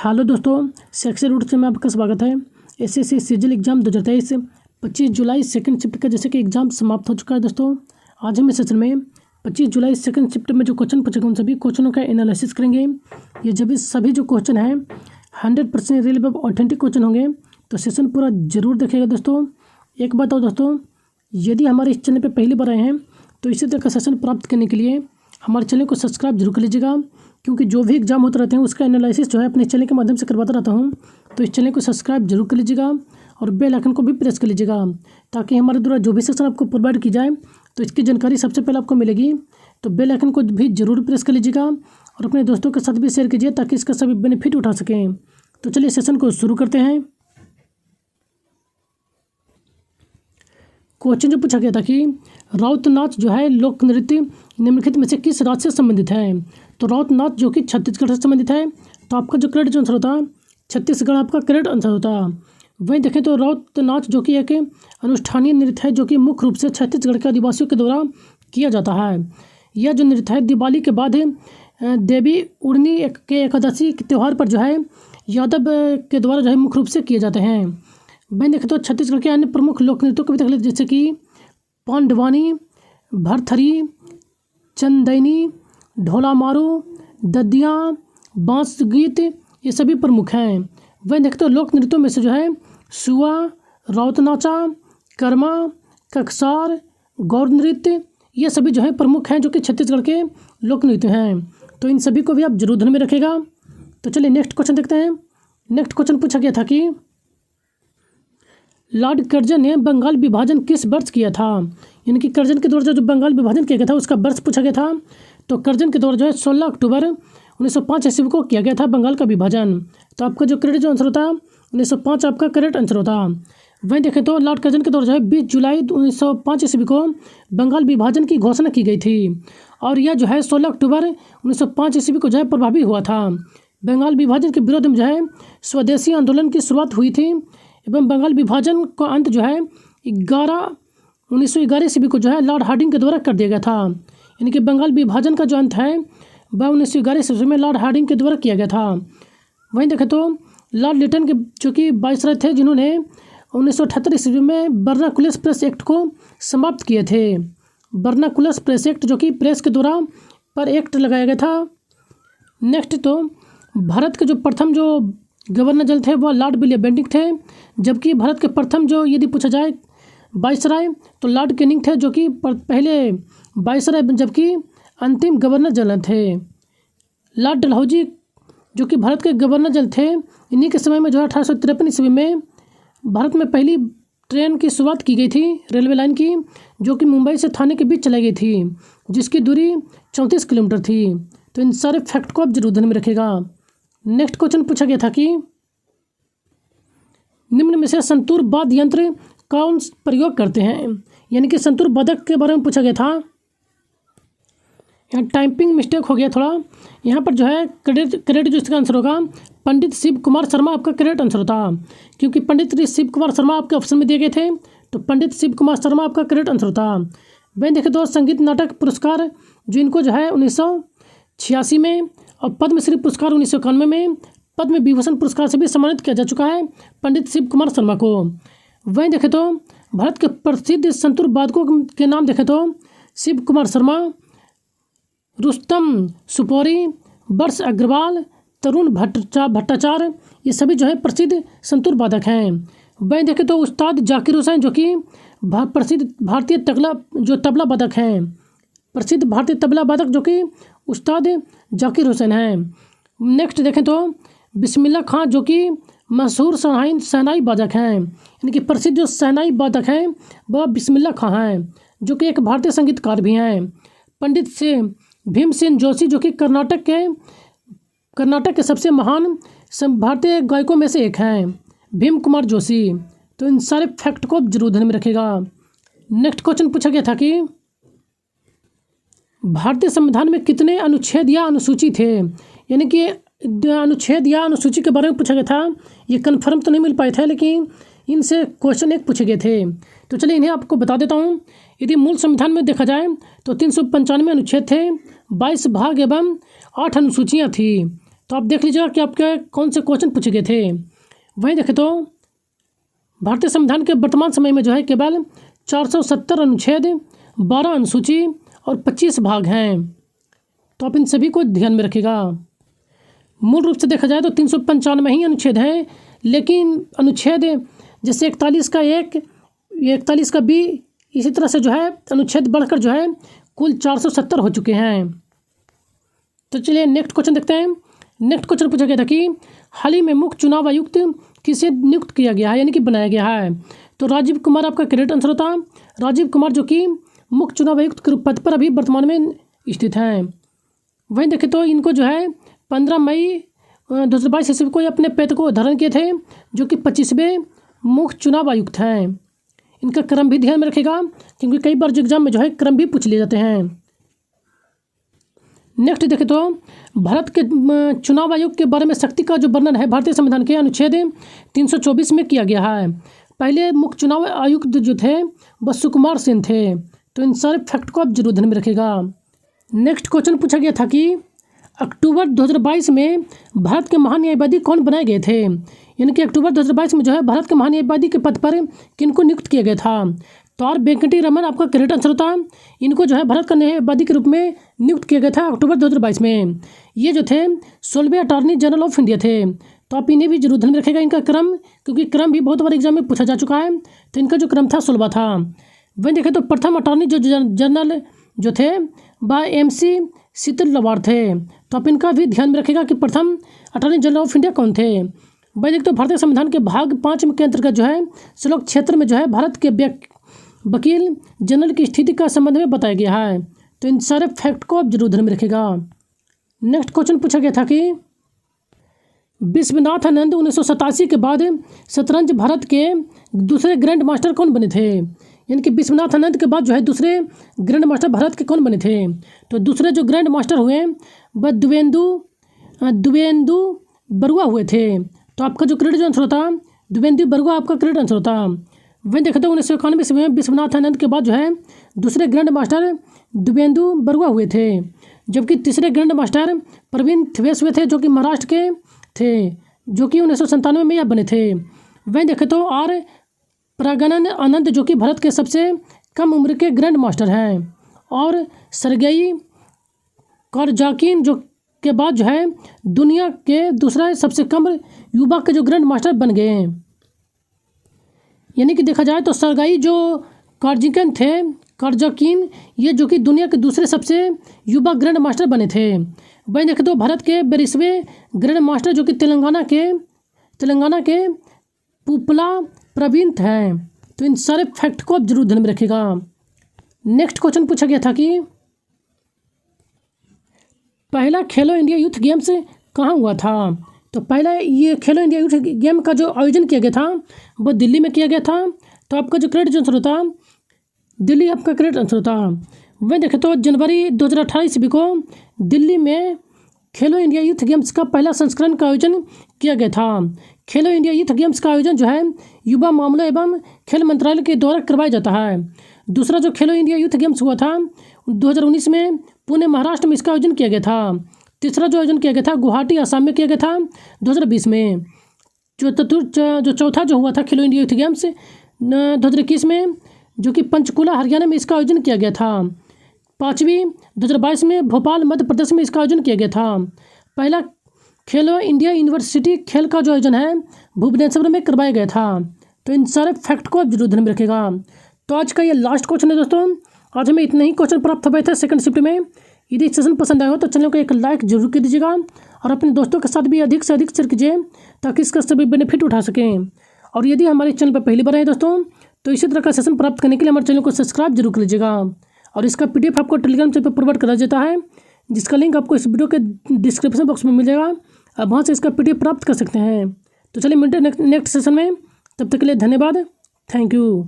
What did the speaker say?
Hello दोस्तों, section root से में आपका स्वागत है। एसएससी सिविल एग्जाम 2023 25 जुलाई सेकंड शिफ्ट का जैसे कि एग्जाम समाप्त हो चुका है। दोस्तों आज हम इस सेशन में 25 जुलाई सेकंड शिफ्ट में जो क्वेश्चन पूछे गए उन सभी क्वेश्चनों का एनालिसिस करेंगे। ये जब सभी जो क्वेश्चन हैं 100% रिलेवेंट ऑथेंटिक क्वेश्चन होंगे, तो सेशन पूरा जरूर देखिएगा। दोस्तों एक बात और दोस्तों, यदि हमारे इस चैनल पर पहली बार आए हैं तो इसी तरह का सेशन प्राप्त करने के लिए हमारे चैनल को सब्सक्राइब जरूर कर लीजिएगा, क्योंकि जो भी एग्जाम होते रहते हैं उसका एनालिसिस जो है अपने चैनल के माध्यम से करवाता रहता हूं। तो इस चैनल को सब्सक्राइब जरूर कर लीजिएगा और बेल आइकन को भी प्रेस कर लीजिएगा, ताकि हमारे द्वारा जो भी सेशन आपको प्रोवाइड की जाए तो इसकी जानकारी सबसे पहले आपको मिलेगी। तो बेल आइकन को भी जरूर प्रेस कर लीजिएगा और अपने दोस्तों के साथ भी शेयर कीजिए, ताकि इसका सभी बेनिफिट उठा सकें। तो चलिए सेशन को शुरू करते हैं। क्वेश्चन जो पूछा गया था कि राउत नाच जो है लोक नृत्य निम्नलिखित में से किस राज्य से संबंधित है। तो राउत नाच जो कि छत्तीसगढ़ से संबंधित है, तो आपका जो करेक्ट आंसर होता छत्तीसगढ़ आपका करेक्ट आंसर होता। वहीं देखें तो राउत नाच जो कि एक अनुष्ठानीय नृत्य है, जो कि मुख्य रूप से छत्तीसगढ़ के आदिवासियों के द्वारा किया जाता है। यह जो नृत्य है दिवाली के बाद देवी उड़नी के एकादशी के त्यौहार पर जो है यादव के द्वारा जो है मुख्य रूप से किए जाते हैं। वहीं देखें तो छत्तीसगढ़ के अन्य प्रमुख लोक नृत्यों को भी देख लेते, जैसे कि पांडवानी, भरथरी, चंदैनी, ढोला मारू, ददियाँ, बांस गीत, ये सभी प्रमुख हैं। वहीं देखते तो लोक नृत्यों में से जो है सुआ, राउत नाचा, कर्मा, ककसार, गौर नृत्य, ये सभी जो है प्रमुख हैं, जो कि छत्तीसगढ़ के लोक नृत्य हैं। तो इन सभी को भी आप जरूर ध्यान में रखिएगा। तो चलिए नेक्स्ट क्वेश्चन देखते हैं। नेक्स्ट क्वेश्चन पूछा गया था कि लॉर्ड कर्जन ने बंगाल विभाजन किस वर्ष किया था। यानी कि कर्जन के द्वारा जो बंगाल विभाजन किया गया था उसका वर्ष पूछा गया था। तो कर्जन के द्वारा जो है 16 अक्टूबर 1905 ईस्वी को किया गया था बंगाल का विभाजन। तो आपका जो करेक्ट जो आंसर होता 1905 आपका करेक्ट आंसर होता। वहीं देखें तो लॉर्ड कर्जन के द्वारा जो है 20 जुलाई 1905 ईस्वी को बंगाल विभाजन की घोषणा की गई थी, और यह जो है 16 अक्टूबर 1905 ईस्वी को जो है प्रभावी हुआ था। बंगाल विभाजन के विरोध में जो है स्वदेशी आंदोलन की शुरुआत हुई थी, एवं बंगाल विभाजन का अंत जो है 1911 ईस्वी को जो है लॉर्ड हार्डिंग के द्वारा कर दिया गया था। यानी कि बंगाल विभाजन का जो अंत है वह 1911 ईस्वी में लॉर्ड हार्डिंग के द्वारा किया गया था। वहीं देखें तो लॉर्ड लिटन के जो कि वाइसरॉय थे, जिन्होंने 1978 ईस्वी में बर्नाकुलस प्रेस एक्ट को समाप्त किए थे। बर्नाकुलस प्रेस एक्ट जो कि प्रेस के द्वारा पर एक्ट लगाया गया था। नेक्स्ट तो भारत के जो प्रथम जो गवर्नर जनरल थे वह लॉर्ड विलियम बेंटिक थे, जबकि भारत के प्रथम जो यदि पूछा जाए वाइसरॉय तो लॉर्ड कैनिंग थे, जो कि पहले वाइसरॉय जबकि अंतिम गवर्नर जनरल थे। लॉर्ड डलहौजी जो कि भारत के गवर्नर जनरल थे, इन्हीं के समय में जो है 1853 ईस्वी में भारत में पहली ट्रेन की शुरुआत की गई थी, रेलवे लाइन की, जो कि मुंबई से थाने के बीच चलाई गई थी, जिसकी दूरी 34 किलोमीटर थी। तो इन सारे फैक्ट को आप जरूर ध्यान में रखिएगा। नेक्स्ट क्वेश्चन पूछा गया था कि निम्न में से संतूर वाद्य यंत्र कौन प्रयोग करते हैं। यानी कि संतूर वादक के बारे में पूछा गया था। यहाँ टाइपिंग मिस्टेक हो गया थोड़ा, यहाँ पर जो है करेक्ट जो इसका आंसर होगा पंडित शिव कुमार शर्मा आपका करेक्ट आंसर होता, क्योंकि पंडित शिव कुमार शर्मा आपके ऑप्शन में दिए गए थे, तो पंडित शिव कुमार शर्मा आपका करेक्ट आंसर होता। वहीं देखें तो संगीत नाटक पुरस्कार जो इनको जो है 1986 में और पद्मश्री पुरस्कार 1991 में, पद्म विभूषण पुरस्कार से भी सम्मानित किया जा चुका है पंडित शिव कुमार शर्मा को। वहीं देखें तो भारत के प्रसिद्ध संतूर वादकों के नाम देखें तो शिव कुमार शर्मा, रुस्तम सुपोरी, वर्ष अग्रवाल, तरुण भट्टाचार्य, ये सभी जो है प्रसिद्ध संतूर वादक हैं। वहीं देखें तो उस्ताद जाकिर हुसैन जो कि प्रसिद्ध भारतीय तबला वादक हैं, प्रसिद्ध भारतीय तबला वादक जो कि उस्ताद जाकिर हुसैन हैं। नेक्स्ट देखें तो बिस्मिल्लाह खां जो कि मशहूर शहनाई वादक हैं, यानी कि प्रसिद्ध जो शहनाई वादक हैं वह बिस्मिल्लाह खां हैं, जो कि एक भारतीय संगीतकार भी हैं। पंडित से भीमसेन जोशी जो कि कर्नाटक के सबसे महान भारतीय गायकों में से एक हैं, भीम कुमार जोशी। तो इन सारे फैक्ट को जरूर ध्यान में रखिएगा। नेक्स्ट क्वेश्चन पूछा गया था कि भारतीय संविधान में कितने अनुच्छेद या अनुसूची थे। यानी कि अनुच्छेद या अनुसूची के बारे में पूछा गया था। ये कन्फर्म तो नहीं मिल पाए थे, लेकिन इनसे क्वेश्चन एक पूछे गए थे। तो चलिए इन्हें आपको बता देता हूँ। यदि मूल संविधान में देखा जाए तो 395 अनुच्छेद थे, 22 भाग एवं 8 अनुसूचियाँ थी। तो आप देख लीजिएगा कि आपके कौन से क्वेश्चन पूछे गए थे। वहीं देखें तो भारतीय संविधान के वर्तमान समय में जो है केवल 470 अनुच्छेद, 12 अनुसूची और 25 भाग हैं। तो आप इन सभी को ध्यान में रखिएगा। मूल रूप से देखा जाए तो 395 ही अनुच्छेद हैं, लेकिन अनुच्छेद जैसे 41 का एक, 41 का बी, इसी तरह से जो है अनुच्छेद बढ़कर जो है कुल 470 हो चुके हैं। तो चलिए नेक्स्ट क्वेश्चन देखते हैं। नेक्स्ट क्वेश्चन पूछा गया था कि हाल ही में मुख्य चुनाव आयुक्त किसे नियुक्त किया गया है, यानी कि बनाया गया है। तो राजीव कुमार आपका करेक्ट आंसर होता। राजीव कुमार जो कि मुख्य चुनाव आयुक्त के पद पर अभी वर्तमान में स्थित हैं। वहीं देखें तो इनको जो है 15 मई 2022 ईस्वी को अपने पद को धारण किए थे, जो कि 25वें मुख्य चुनाव आयुक्त हैं। इनका क्रम भी ध्यान में रखेगा, क्योंकि कई बार एग्जाम में जो है क्रम भी पूछ लिए जाते हैं। नेक्स्ट देखें तो भारत के चुनाव आयोग के बारे में शक्ति का जो वर्णन है भारतीय संविधान के अनुच्छेद 324 में किया गया है। पहले मुख्य चुनाव आयुक्त जो थे वह सुकुमार सेन थे। तो इन सारे फैक्ट को आप जरूर ध्यान में रखेगा। नेक्स्ट क्वेश्चन पूछा गया था कि अक्टूबर 2022 में भारत के महान्यायवादी कौन बनाए गए थे, यानी कि अक्टूबर 2022 में जो है भारत के महान्यायवादी के पद पर किनको नियुक्त किया गया था। तो आर वेंकटी रमन आपका करेक्ट आंसर होता। इनको जो है भारत का न्यायवादी के रूप में नियुक्त किया गया था अक्टूबर 2022 में। ये जो थे 16वें अटॉर्नी जनरल ऑफ इंडिया थे। तो आप इन्हें भी जरूर ध्यान में रखेगा इनका क्रम, क्योंकि क्रम भी बहुत बार एग्जाम में पूछा जा चुका है। तो इनका जो क्रम था 16वां था। वहीं देखें तो प्रथम अटॉर्नी जो जनरल जो थे वह MC शीतल थे। तो आप इनका भी ध्यान में रखेगा कि प्रथम अटॉर्नी जनरल ऑफ इंडिया कौन थे। वहीं देखें तो भारतीय संविधान के भाग 5 के अंतर्गत जो है श्लोक क्षेत्र में जो है भारत के वकील जनरल की स्थिति का संबंध में बताया गया है। तो इन सारे फैक्ट को आप जरूर ध्यान में रखेगा। नेक्स्ट क्वेश्चन पूछा गया था कि विश्वनाथ आनंद 1987 के बाद शतरंज भारत के दूसरे ग्रैंड मास्टर कौन बने थे, यानी कि विश्वनाथ आनंद के बाद जो है दूसरे ग्रैंड मास्टर भारत के कौन बने थे। तो दूसरे जो ग्रैंड मास्टर हुए वह द्विवेंदु बरुआ हुए थे। तो आपका जो क्रेडिट आंसर होता द्विवेंदु बरुआ आपका क्रेडिट आंसर होता। वहीं देखते तो 1991 में विश्वनाथ आनंद के बाद जो है दूसरे ग्रैंड मास्टर द्विवेंदु बरुआ हुए थे, जबकि तीसरे ग्रैंड मास्टर प्रवीण थवेस हुए थे, जो कि महाराष्ट्र के थे, जो कि 1997 में यह बने थे। वहीं देखें तो आर प्राज्ञानंद आनंद जो कि भारत के सबसे कम उम्र के ग्रैंड मास्टर हैं, और सरगेई कारजाकिन जो के बाद जो है दुनिया के दूसरा सबसे कम युवा के जो ग्रैंड मास्टर बन गए हैं। यानी कि देखा जाए तो सरगाई जो कारजाकिन ये जो कि दुनिया के दूसरे सबसे युवा ग्रैंड मास्टर बने थे। वहीं देखें तो भारत के 22वें ग्रैंड मास्टर जो कि तेलंगाना के पुपला प्रवीण हैं। तो इन सारे फैक्ट को आप जरूर ध्यान में रखिएगा। नेक्स्ट क्वेश्चन पूछा गया था कि पहला खेलो इंडिया यूथ गेम्स कहाँ हुआ था। तो पहला ये खेलो इंडिया यूथ गेम का जो आयोजन किया गया था वो दिल्ली में किया गया था। तो आपका जो क्रेडिट आंसर होता दिल्ली आपका क्रेडिट आंसर होता। वहीं देखें तो जनवरी 2018 ईस्वी को दिल्ली में खेलो इंडिया यूथ गेम्स का पहला संस्करण का आयोजन किया गया था। खेलो इंडिया यूथ गेम्स का आयोजन जो है युवा मामलों एवं खेल मंत्रालय के द्वारा करवाया जाता है। दूसरा जो खेलो इंडिया यूथ गेम्स हुआ था 2019 में पुणे महाराष्ट्र में इसका आयोजन किया गया था। तीसरा जो आयोजन किया गया था गुवाहाटी असम में किया गया था 2020 में। जो चौथा जो हुआ था खेलो इंडिया यूथ गेम्स 2021 में, जो कि पंचकुला हरियाणा में इसका आयोजन किया गया था। पाँचवीं 2022 में भोपाल मध्य प्रदेश में इसका आयोजन किया गया था। पहला खेलो इंडिया यूनिवर्सिटी खेल का जो आयोजन है भुवनेश्वर में करवाया गया था। तो इन सारे फैक्ट को आप जरूर ध्यान में रखेगा। तो आज का ये लास्ट क्वेश्चन है दोस्तों। आज हमें इतने ही क्वेश्चन प्राप्त हुए थे सेकंड शिफ्ट में। यदि सेशन पसंद आया हो तो चैनल को एक लाइक जरूर कर दीजिएगा, और अपने दोस्तों के साथ भी अधिक से अधिक शेयर कीजिए, ताकि इसका सभी बेनिफिट उठा सकें। और यदि हमारे चैनल पर पहली बार आए दोस्तों तो इसी तरह का सेशन प्राप्त करने के लिए हमारे चैनल को सब्सक्राइब जरूर कर लीजिएगा। और इसका PDF आपको टेलीग्राम चैनल पर प्रोवाइड करा जाता है, जिसका लिंक आपको इस वीडियो के डिस्क्रिप्शन बॉक्स में मिल जाएगा। आप वहाँ से इसका PDF प्राप्त कर सकते हैं। तो चलिए मिलते हैं नेक्स्ट सेशन में। तब तक के लिए धन्यवाद। Thank you.